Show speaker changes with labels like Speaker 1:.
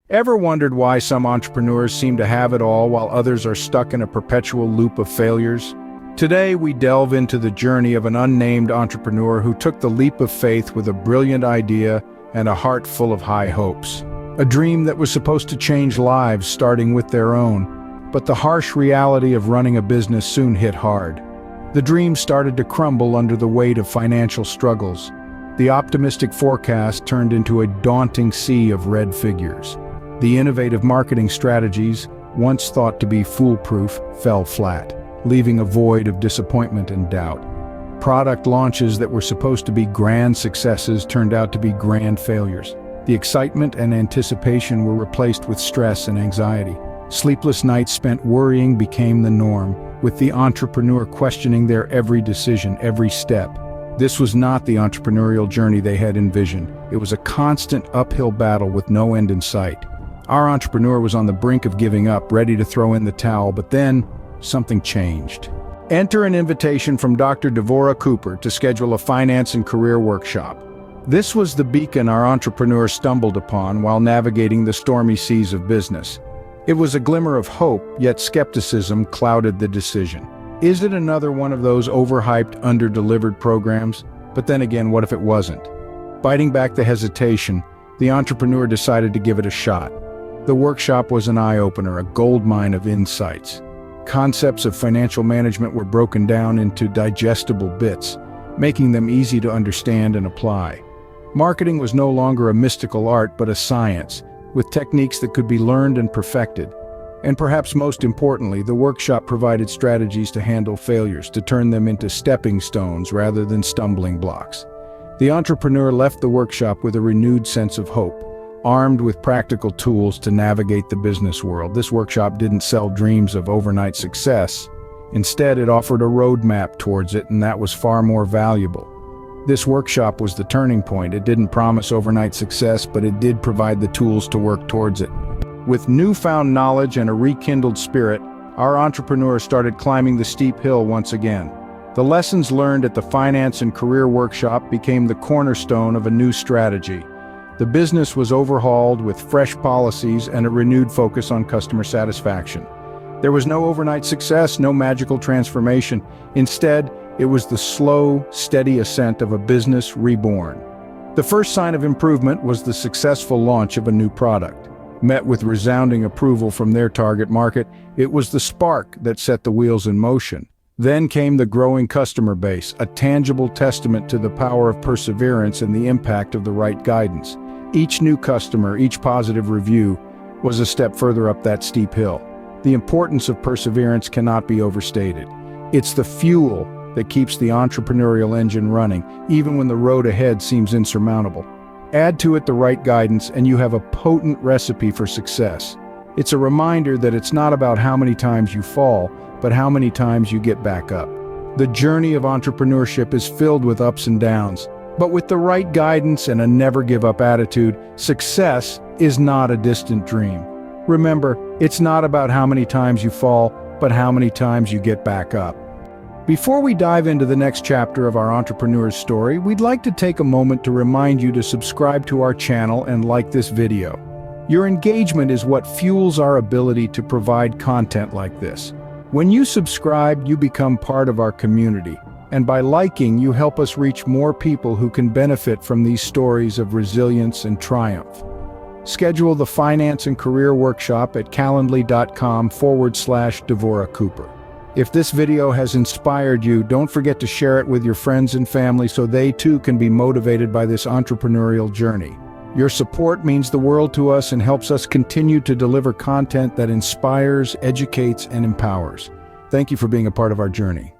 Speaker 1: Ever wondered why some entrepreneurs seem to have it all while others are stuck in a perpetual loop of failures? Today, we delve into the journey of an unnamed entrepreneur who took the leap of faith with a brilliant idea and a heart full of high hopes. A dream that was supposed to change lives, starting with their own. But the harsh reality of running a business soon hit hard. The dream started to crumble under the weight of financial struggles. The optimistic forecast turned into a daunting sea of red figures. The innovative marketing strategies, once thought to be foolproof, fell flat, leaving a void of disappointment and doubt. Product launches that were supposed to be grand successes turned out to be grand failures. The excitement and anticipation were replaced with stress and anxiety. Sleepless nights spent worrying became the norm, with the entrepreneur questioning their every decision, every step. This was not the entrepreneurial journey they had envisioned. It was a constant uphill battle with no end in sight. Our entrepreneur was on the brink of giving up, ready to throw in the towel, but then something changed. Enter an invitation from Dr. Devora Cooper to schedule a finance and career workshop. This was the beacon our entrepreneur stumbled upon while navigating the stormy seas of business. It was a glimmer of hope, yet skepticism clouded the decision. Is it another one of those overhyped, under-delivered programs? But then again, what if it wasn't? Biting back the hesitation, the entrepreneur decided to give it a shot. The workshop was an eye-opener, a goldmine of insights. Concepts of financial management were broken down into digestible bits, making them easy to understand and apply. Marketing was no longer a mystical art but a science, with techniques that could be learned and perfected. And perhaps most importantly, the workshop provided strategies to handle failures, to turn them into stepping stones rather than stumbling blocks. The entrepreneur left the workshop with a renewed sense of hope. Armed with practical tools to navigate the business world, this workshop didn't sell dreams of overnight success. Instead, it offered a roadmap towards it, and that was far more valuable. This workshop was the turning point. It didn't promise overnight success, but it did provide the tools to work towards it. With newfound knowledge and a rekindled spirit, our entrepreneur started climbing the steep hill once again. The lessons learned at the Finance and Career Workshop became the cornerstone of a new strategy. The business was overhauled with fresh policies and a renewed focus on customer satisfaction. There was no overnight success, no magical transformation. Instead, it was the slow, steady ascent of a business reborn. The first sign of improvement was the successful launch of a new product. Met with resounding approval from their target market, it was the spark that set the wheels in motion. Then came the growing customer base, a tangible testament to the power of perseverance and the impact of the right guidance. Each new customer, each positive review, was a step further up that steep hill. The importance of perseverance cannot be overstated. It's the fuel that keeps the entrepreneurial engine running, even when the road ahead seems insurmountable. Add to it the right guidance, and you have a potent recipe for success. It's a reminder that it's not about how many times you fall, but how many times you get back up. The journey of entrepreneurship is filled with ups and downs, but with the right guidance and a never-give-up attitude, success is not a distant dream. Remember, it's not about how many times you fall, but how many times you get back up. Before we dive into the next chapter of our entrepreneur's story, we'd like to take a moment to remind you to subscribe to our channel and like this video. Your engagement is what fuels our ability to provide content like this. When you subscribe, you become part of our community. And by liking, you help us reach more people who can benefit from these stories of resilience and triumph. Schedule the Finance and Career Workshop at calendly.com/Devora Cooper. If this video has inspired you, don't forget to share it with your friends and family so they too can be motivated by this entrepreneurial journey. Your support means the world to us and helps us continue to deliver content that inspires, educates, and empowers. Thank you for being a part of our journey.